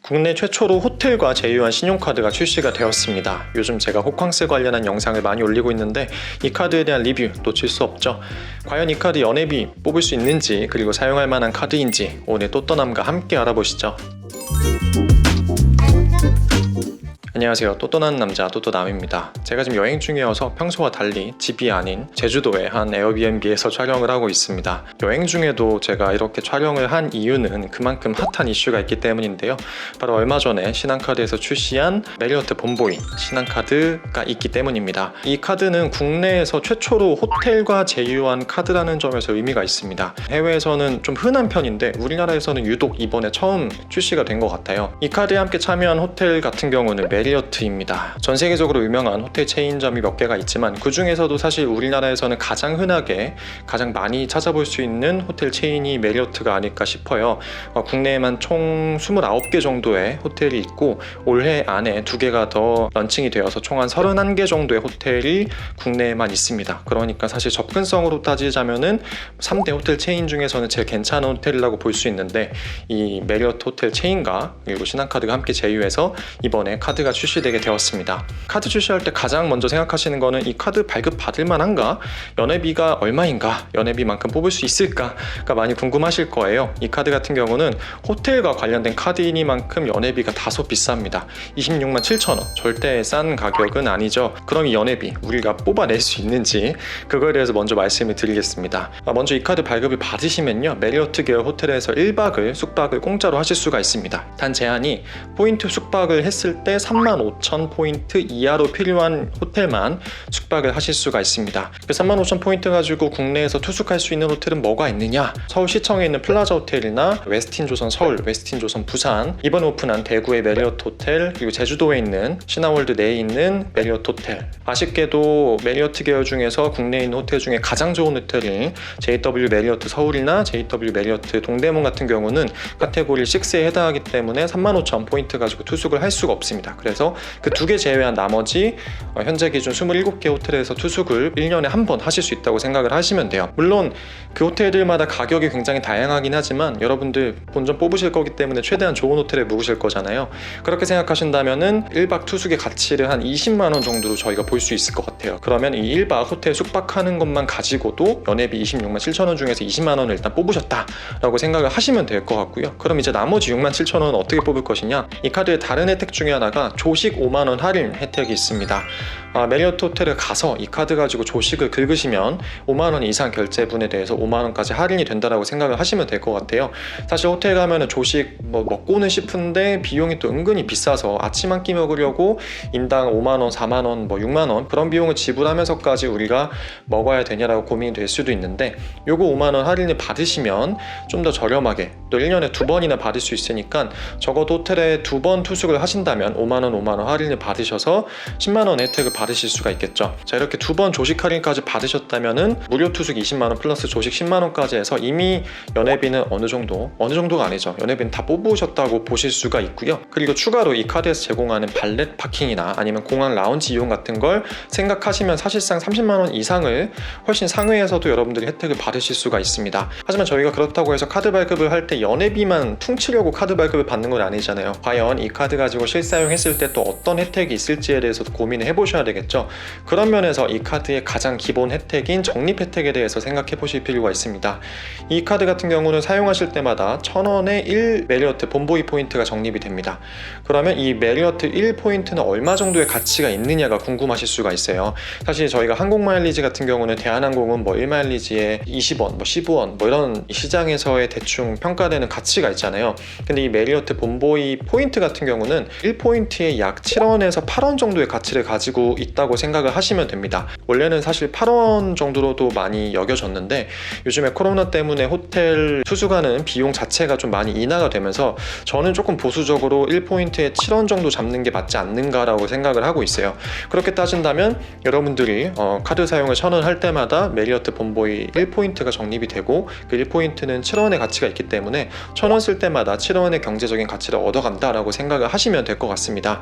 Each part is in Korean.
국내 최초로 호텔과 제휴한 신용카드가 출시가 되었습니다. 요즘 제가 호캉스 관련한 영상을 많이 올리고 있는데 이 카드에 대한 리뷰 놓칠 수 없죠. 과연 이 카드 연회비 뽑을 수 있는지, 그리고 사용할 만한 카드인지 오늘 또또남과 함께 알아보시죠. 안녕하세요. 또또난 남자 또또남입니다. 제가 지금 여행 중이어서 평소와 달리 집이 아닌 제주도의 한 에어비앤비에서 촬영을 하고 있습니다. 여행 중에도 제가 이렇게 촬영을 한 이유는 그만큼 핫한 이슈가 있기 때문인데요. 바로 얼마 전에 신한카드에서 출시한 메리어트 본보이 신한카드가 있기 때문입니다. 이 카드는 국내에서 최초로 호텔과 제휴한 카드라는 점에서 의미가 있습니다. 해외에서는 좀 흔한 편인데 우리나라에서는 유독 이번에 처음 출시가 된 것 같아요. 이 카드에 함께 참여한 호텔 같은 경우는 메리어트입니다. 전 세계적으로 유명한 호텔 체인점이 몇 개가 있지만 그 중에서도 사실 우리나라에서는 가장 흔하게 가장 많이 찾아볼 수 있는 호텔 체인이 메리어트가 아닐까 싶어요. 국내에만 총 29개 정도의 호텔이 있고 올해 안에 2개가 더 런칭이 되어서 총 한 31개 정도의 호텔이 국내에만 있습니다. 그러니까 사실 접근성으로 따지자면은 3대 호텔 체인 중에서는 제일 괜찮은 호텔이라고 볼 수 있는데, 이 메리어트 호텔 체인과 그리고 신한카드가 함께 제휴해서 이번에 카드가 출시되게 되었습니다. 카드 출시할 때 가장 먼저 생각하시는 거는 이 카드 발급 받을 만한가? 연회비가 얼마인가? 연회비만큼 뽑을 수 있을까?가 많이 궁금하실 거예요. 이 카드 같은 경우는 호텔과 관련된 카드이니만큼 연회비가 다소 비쌉니다. 26만 7천 원, 절대 싼 가격은 아니죠. 그럼 이 연회비 우리가 뽑아낼 수 있는지 그거에 대해서 먼저 말씀을 드리겠습니다. 먼저 이 카드 발급을 받으시면요, 메리어트 계열 호텔에서 1박을 숙박을 공짜로 하실 수가 있습니다. 단 제한이 포인트 숙박을 했을 때 35,000포인트 이하로 필요한 호텔만 숙박을 하실 수가 있습니다. 그 35,000포인트 가지고 국내에서 투숙할 수 있는 호텔은 뭐가 있느냐? 서울시청에 있는 플라자 호텔이나 웨스틴조선 서울, 웨스틴조선 부산, 이번 오픈한 대구의 메리어트 호텔, 그리고 제주도에 있는 신화월드 내에 있는 메리어트 호텔. 아쉽게도 메리어트 계열 중에서 국내에 있는 호텔 중에 가장 좋은 호텔인 JW 메리어트 서울이나 JW 메리어트 동대문 같은 경우는 카테고리 6에 해당하기 때문에 35,000포인트 가지고 투숙을 할 수가 없습니다. 그래서 그 2개 제외한 나머지 현재 기준 27개 호텔에서 투숙을 1년에 한 번 하실 수 있다고 생각을 하시면 돼요. 물론 그 호텔들마다 가격이 굉장히 다양하긴 하지만 여러분들 본전 뽑으실 거기 때문에 최대한 좋은 호텔에 묵으실 거잖아요. 그렇게 생각하신다면은 1박 투숙의 가치를 한 20만 원 정도로 저희가 볼 수 있을 것 같아요. 그러면 이 1박 호텔 숙박하는 것만 가지고도 연회비 26만 7천 원 중에서 20만 원을 일단 뽑으셨다라고 생각을 하시면 될 것 같고요. 그럼 이제 나머지 6만 7천 원은 어떻게 뽑을 것이냐? 이 카드의 다른 혜택 중에 하나가 조식 5만 원 할인 혜택이 있습니다. 메리어트 호텔에 가서 이 카드 가지고 조식을 긁으시면 5만 원 이상 결제분에 대해서 5만 원까지 할인이 된다라고 생각을 하시면 될 것 같아요. 사실 호텔 가면은 조식 먹고는 싶은데 비용이 또 은근히 비싸서 아침 한 끼 먹으려고 인당 5만 원, 4만 원, 6만 원 그런 비용을 지불하면서까지 우리가 먹어야 되냐라고 고민이 될 수도 있는데, 요거 5만 원 할인을 받으시면 좀 더 저렴하게 또 1년에 2번이나 받을 수 있으니까 적어도 호텔에 2번 투숙을 하신다면 5만 원, 5만 원 할인을 받으셔서 10만 원 혜택을 받으실 수가 있겠죠. 자, 이렇게 2번 조식 할인까지 받으셨다면은 무료 투숙 20만 원 플러스 조식 10만 원까지 해서 이미 연회비는 어느 정도가 아니죠. 연회비는 다 뽑으셨다고 보실 수가 있고요. 그리고 추가로 이 카드에서 제공하는 발렛 파킹이나 아니면 공항 라운지 이용 같은 걸 생각하시면 사실상 30만 원 이상을 훨씬 상회에서도 여러분들이 혜택을 받으실 수가 있습니다. 하지만 저희가 그렇다고 해서 카드 발급을 할 때 연회비만 퉁치려고 카드 발급을 받는 건 아니잖아요. 과연 이 카드 가지고 실사용했을 때 또 어떤 혜택이 있을지에 대해서도 고민을 해보셔야 되겠죠. 그런 면에서 이 카드의 가장 기본 혜택인 적립 혜택에 대해서 생각해 보실 필요가 있습니다. 이 카드 같은 경우는 사용하실 때마다 1,000원의 1 메리어트 본보이 포인트가 적립이 됩니다. 그러면 이 메리어트 1포인트는 얼마 정도의 가치가 있느냐가 궁금하실 수가 있어요. 사실 저희가 항공 마일리지 같은 경우는 대한항공은 1마일리지에 20원, 15원 이런 시장에서의 대충 평가되는 가치가 있잖아요. 근데 이 메리어트 본보이 포인트 같은 경우는 1포인트에 약 7원에서 8원 정도의 가치를 가지고 있다고 생각을 하시면 됩니다. 원래는 사실 8원 정도로도 많이 여겨졌는데 요즘에 코로나 때문에 호텔 투숙하는 비용 자체가 좀 많이 인하가 되면서 저는 조금 보수적으로 1포인트에 7원 정도 잡는 게 맞지 않는가라고 생각을 하고 있어요. 그렇게 따진다면 여러분들이 카드 사용을 1,000원 할 때마다 메리어트 본보이 1포인트가 적립이 되고 그 1포인트는 7원의 가치가 있기 때문에 1,000원 쓸 때마다 7원의 경제적인 가치를 얻어간다라고 생각을 하시면 될 것 같습니다.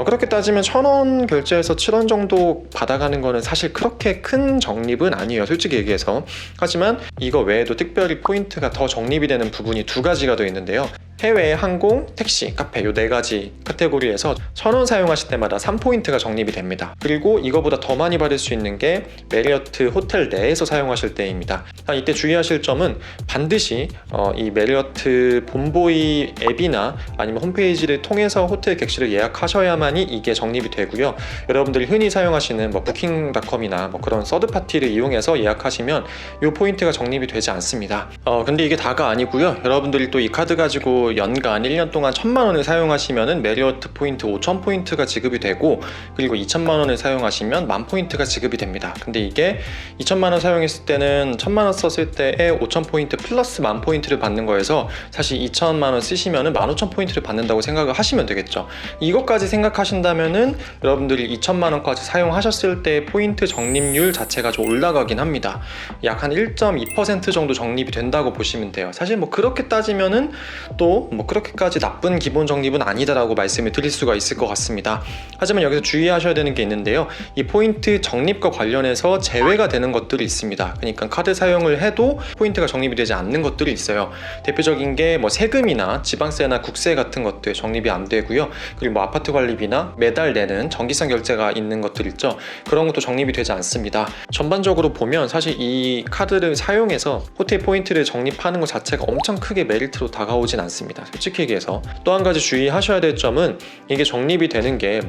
그렇게 따지면 1,000원 결제해서 7원 정도 받아가는 거는 사실 그렇게 큰 적립은 아니에요, 솔직히 얘기해서. 하지만 이거 외에도 특별히 포인트가 더 적립이 되는 부분이 2가지가 더 있는데요. 해외 항공, 택시, 카페 요 4가지 카테고리에서 1,000원 사용하실 때마다 3포인트가 적립이 됩니다. 그리고 이거보다 더 많이 받을 수 있는 게 메리어트 호텔 내에서 사용하실 때입니다. 이때 주의하실 점은 반드시 이 메리어트 본보이 앱이나 아니면 홈페이지를 통해서 호텔 객실을 예약하셔야만이 이게 적립이 되고요. 여러분들이 흔히 사용하시는 부킹닷컴이나 그런 서드파티를 이용해서 예약하시면 이 포인트가 적립이 되지 않습니다. 근데 이게 다가 아니고요. 여러분들이 또 이 카드 가지고 연간 1년 동안 1,000만 원을 사용하시면은 메리어트 포인트 5,000포인트가 지급이 되고, 그리고 2,000만 원을 사용하시면 10,000포인트가 지급이 됩니다. 근데 이게 2,000만 원 사용했을 때는 1,000만 원 썼을 때에 5,000포인트 플러스 10,000포인트를 받는 거여서 사실 2,000만 원 쓰시면은 15,000포인트를 받는다고 생각을 하시면 되겠죠. 이것까지 생각하신다면은 여러분들이 2,000만 원까지 사용하셨을 때 포인트 적립률 자체가 좀 올라가긴 합니다. 약 한 1.2% 정도 적립이 된다고 보시면 돼요. 사실 그렇게 따지면은 또 그렇게까지 나쁜 기본 적립은 아니다라고 말씀을 드릴 수가 있을 것 같습니다. 하지만 여기서 주의하셔야 되는 게 있는데요. 이 포인트 적립과 관련해서 제외가 되는 것들이 있습니다. 그러니까 카드 사용을 해도 포인트가 적립이 되지 않는 것들이 있어요. 대표적인 게 세금이나 지방세나 국세 같은 것들 적립이 안 되고요. 그리고 아파트 관리비나 매달 내는 전기세 결제가 있는 것들 있죠. 그런 것도 적립이 되지 않습니다. 전반적으로 보면 사실 이 카드를 사용해서 호텔 포인트를 적립하는 것 자체가 엄청 크게 메리트로 다가오진 않습니다. 솔직히 얘기해서. 또 한 가지 주의하셔야 될 점은 이게 적립이 되는 게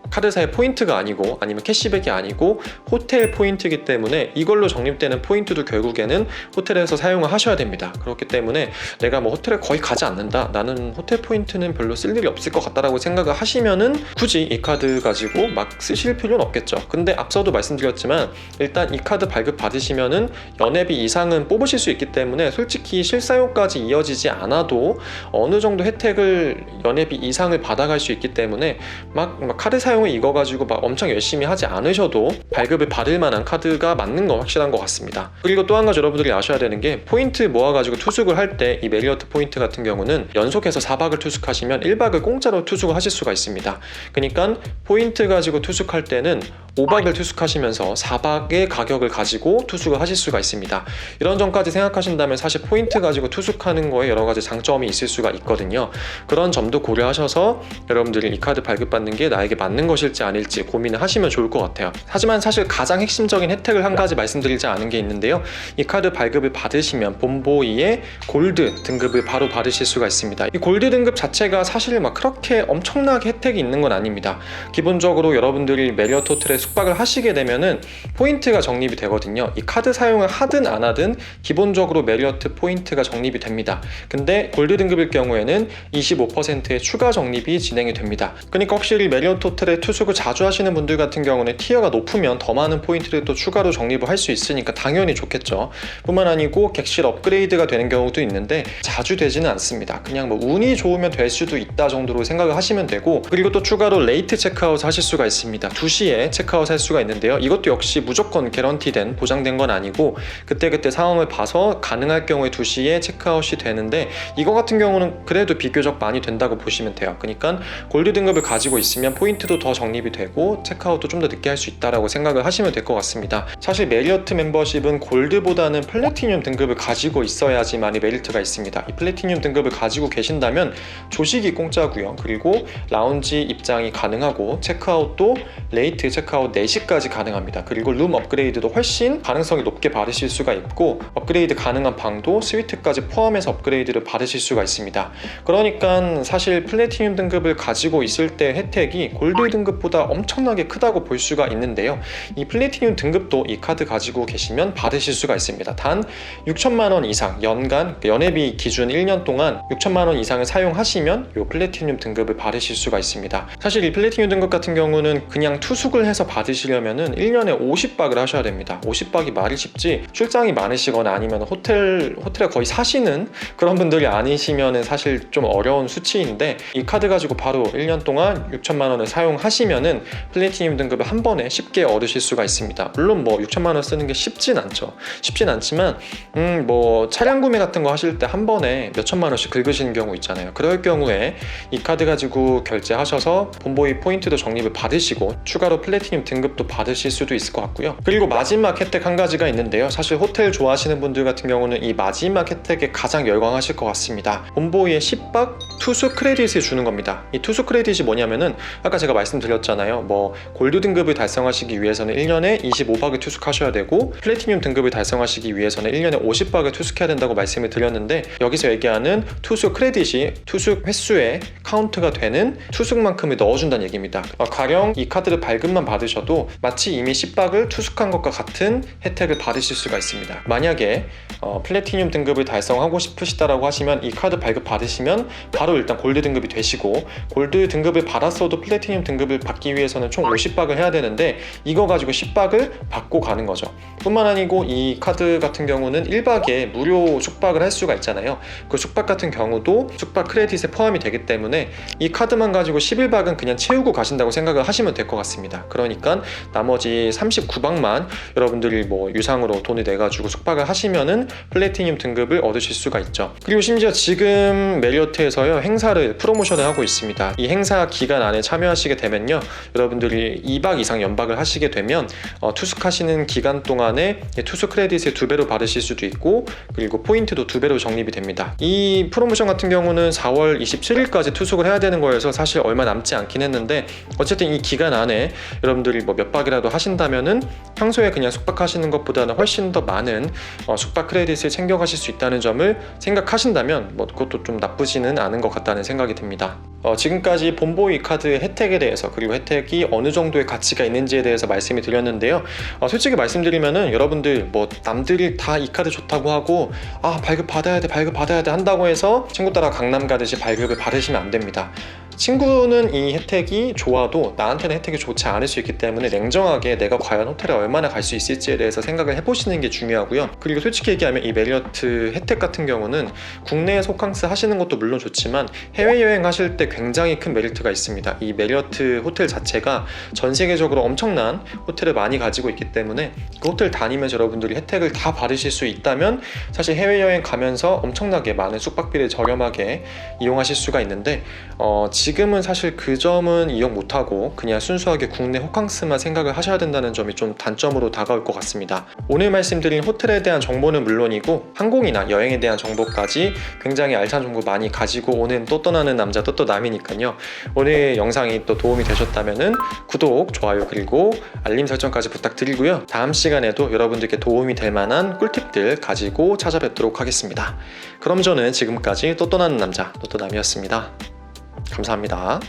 카드사의 포인트가 아니고 아니면 캐시백이 아니고 호텔 포인트이기 때문에 이걸로 적립되는 포인트도 결국에는 호텔에서 사용을 하셔야 됩니다. 그렇기 때문에 내가 호텔에 거의 가지 않는다, 나는 호텔 포인트는 별로 쓸 일이 없을 것 같다라고 생각을 하시면은 굳이 이 카드 가지고 막 쓰실 필요는 없겠죠. 근데 앞서도 말씀드렸지만 일단 이 카드 발급 받으시면은 연회비 이상은 뽑으실 수 있기 때문에 솔직히 실사용까지 이어지지 않아도 어느 정도 혜택을 연회비 이상을 받아갈 수 있기 때문에 막 카드 사용을 이거 가지고 막 엄청 열심히 하지 않으셔도 발급을 받을 만한 카드가 맞는 건 확실한 것 같습니다. 그리고 또 한 가지 여러분들이 아셔야 되는 게 포인트 모아가지고 투숙을 할 때 이 메리어트 포인트 같은 경우는 연속해서 4박을 투숙하시면 1박을 공짜로 투숙을 하실 수가 있습니다. 그러니까 포인트 가지고 투숙할 때는 5박을 투숙하시면서 4박의 가격을 가지고 투숙을 하실 수가 있습니다. 이런 점까지 생각하신다면 사실 포인트 가지고 투숙하는 거에 여러 가지 장점이 있을 수가 있거든요. 그런 점도 고려하셔서 여러분들이 이 카드 발급받는 게 나에게 맞는 것일지 아닐지 고민을 하시면 좋을 것 같아요. 하지만 사실 가장 핵심적인 혜택을 한 가지 말씀드리지 않은 게 있는데요. 이 카드 발급을 받으시면 본보이의 골드 등급을 바로 받으실 수가 있습니다. 이 골드 등급 자체가 사실 그렇게 엄청나게 혜택이 있는 건 아닙니다. 기본적으로 여러분들이 메리어트 호텔에 숙박을 하시게 되면은 포인트가 적립이 되거든요. 이 카드 사용을 하든 안 하든 기본적으로 메리어트 포인트가 적립이 됩니다. 근데 골드 등급일 경우에는 25%의 추가 적립이 진행이 됩니다. 그러니까 확실히 메리어트 호텔에 투숙을 자주 하시는 분들 같은 경우는 티어가 높으면 더 많은 포인트를 또 추가로 적립을 할 수 있으니까 당연히 좋겠죠. 뿐만 아니고 객실 업그레이드가 되는 경우도 있는데 자주 되지는 않습니다. 그냥 운이 좋으면 될 수도 있다 정도로 생각을 하시면 되고, 그리고 또 추가로 레이트 체크아웃 하실 수가 있습니다. 2시에 체크아웃 할 수가 있는데요. 이것도 역시 무조건 개런티된 보장된 건 아니고 그때그때 상황을 봐서 가능할 경우에 2시에 체크아웃이 되는데 이거 같은 경우는 그래도 비교적 많이 된다고 보시면 돼요. 그러니까 골드 등급을 가지고 있으면 포인트도 더 적립이 되고 체크아웃도 좀 더 늦게 할 수 있다라고 생각을 하시면 될 것 같습니다. 사실 메리어트 멤버십은 골드보다는 플래티늄 등급을 가지고 있어야지만이 메리트가 있습니다. 이 플래티늄 등급을 가지고 계신다면 조식이 공짜고요. 그리고 라운지 입장이 가능하고 체크아웃도 레이트 체크아웃 4시까지 가능합니다. 그리고 룸 업그레이드도 훨씬 가능성이 높게 받으실 수가 있고 업그레이드 가능한 방도 스위트까지 포함해서 업그레이드를 받으실 수가 있습니다. 그러니까 사실 플래티늄 등급을 가지고 있을 때 혜택이 골드 등급보다 엄청나게 크다고 볼 수가 있는데요. 이 플래티늄 등급도 이 카드 가지고 계시면 받으실 수가 있습니다. 단 6천만 원 이상 연간 연회비 기준 1년 동안 6천만 원 이상을 사용하시면 이 플래티늄 등급을 받으실 수가 있습니다. 사실 이 플래티늄 등급 같은 경우는 그냥 투숙을 해서 받으시려면은 1년에 50박을 하셔야 됩니다. 50박이 말이 쉽지 출장이 많으시거나 아니면 호텔에 거의 사시는 그런 분들이 아니시면은 사실 좀 어려운 수치인데 이 카드 가지고 바로 1년 동안 6천만 원을 사용하시면은 플래티늄 등급을 한 번에 쉽게 얻으실 수가 있습니다. 물론 6천만 원 쓰는 게 쉽진 않죠. 쉽진 않지만 차량 구매 같은 거 하실 때 한 번에 몇 천만 원씩 긁으시는 경우 있잖아요. 그럴 경우에 이 카드 가지고 결제하셔서 본보이 포인트도 적립을 받으시고 추가로 플래티늄 플래티늄 등급도 받으실 수도 있을 것 같고요. 그리고 마지막 혜택 한 가지가 있는데요. 사실 호텔 좋아하시는 분들 같은 경우는 이 마지막 혜택에 가장 열광하실 것 같습니다. 본보이의 10박 투숙 크레딧을 주는 겁니다. 이 투숙 크레딧이 뭐냐면은 아까 제가 말씀드렸잖아요. 뭐 골드 등급을 달성하시기 위해서는 1년에 25박을 투숙하셔야 되고 플래티늄 등급을 달성하시기 위해서는 1년에 50박을 투숙해야 된다고 말씀을 드렸는데, 여기서 얘기하는 투숙 크레딧이 투숙 횟수에 카운트가 되는 투숙만큼을 넣어준다는 얘기입니다. 가령 이 카드를 발급만 받으셔도 마치 이미 10박을 투숙한 것과 같은 혜택을 받으실 수가 있습니다. 만약에 플래티늄 등급을 달성하고 싶으시다라고 하시면 이 카드 발급 받으시면 바로 일단 골드 등급이 되시고, 골드 등급을 받았어도 플래티늄 등급을 받기 위해서는 총 50박을 해야 되는데 이거 가지고 10박을 받고 가는 거죠. 뿐만 아니고 이 카드 같은 경우는 1박에 무료 숙박을 할 수가 있잖아요. 그 숙박 같은 경우도 숙박 크레딧에 포함이 되기 때문에 이 카드만 가지고 11박은 그냥 채우고 가신다고 생각을 하시면 될 것 같습니다. 그러니까 나머지 39박만 여러분들이 뭐 유상으로 돈을 내가지고 숙박을 하시면은 플래티늄 등급을 얻으실 수가 있죠. 그리고 심지어 지금 메리어트에서요, 행사를 프로모션을 하고 있습니다. 이 행사 기간 안에 참여하시게 되면요, 여러분들이 2박 이상 연박을 하시게 되면 투숙하시는 기간 동안에 투숙 크레딧을 2배로 받으실 수도 있고, 그리고 포인트도 2배로 적립이 됩니다. 이 프로모션 같은 경우는 4월 27일까지 투숙을 해야 되는 거여서 사실 얼마 남지 않긴 했는데, 어쨌든 이 기간 안에 여러분들이 뭐 몇 박이라도 하신다면은 평소에 그냥 숙박하시는 것보다는 훨씬 더 많은 숙박 크레딧을 챙겨가실 수 있다는 점을 생각하신다면 뭐 그것도 좀 나쁘지는 않은 것 같다는 생각이 듭니다. 지금까지 본보이 카드의 혜택에 대해서, 그리고 혜택이 어느 정도의 가치가 있는지에 대해서 말씀을 드렸는데요. 솔직히 말씀드리면은 여러분들 뭐 남들이 다 이 카드 좋다고 하고 발급 받아야 돼 한다고 해서 친구 따라 강남 가듯이 발급을 받으시면 안 됩니다. 친구는 이 혜택이 좋아도 나한테는 혜택이 좋지 않을 수 있기 때문에 냉정하게 내가 과연 호텔에 얼마나 갈 수 있을지에 대해서 생각을 해보시는 게 중요하고요. 그리고 솔직히 얘기하면 이 메리어트 혜택 같은 경우는 국내에 호캉스 하시는 것도 물론 좋지만 해외여행 하실 때 굉장히 큰 메리트가 있습니다. 이 메리어트 호텔 자체가 전 세계적으로 엄청난 호텔을 많이 가지고 있기 때문에 그 호텔 다니면서 여러분들이 혜택을 다 받으실 수 있다면 사실 해외여행 가면서 엄청나게 많은 숙박비를 저렴하게 이용하실 수가 있는데, 지금은 사실 그 점은 이용 못하고 그냥 순수하게 국내 호캉스만 생각을 하셔야 된다는 점이 좀 단점으로 다가올 것 같습니다. 오늘 말씀드린 호텔에 대한 정보는 물론이고 항공이나 여행에 대한 정보까지 굉장히 알찬 정보 많이 가지고 오는 또 떠나는 남자 또또남이니까요. 오늘 영상이 또 도움이 되셨다면 구독, 좋아요, 그리고 알림 설정까지 부탁드리고요. 다음 시간에도 여러분들께 도움이 될 만한 꿀팁들 가지고 찾아뵙도록 하겠습니다. 그럼 저는 지금까지 또 떠나는 남자 또또남이었습니다. 감사합니다.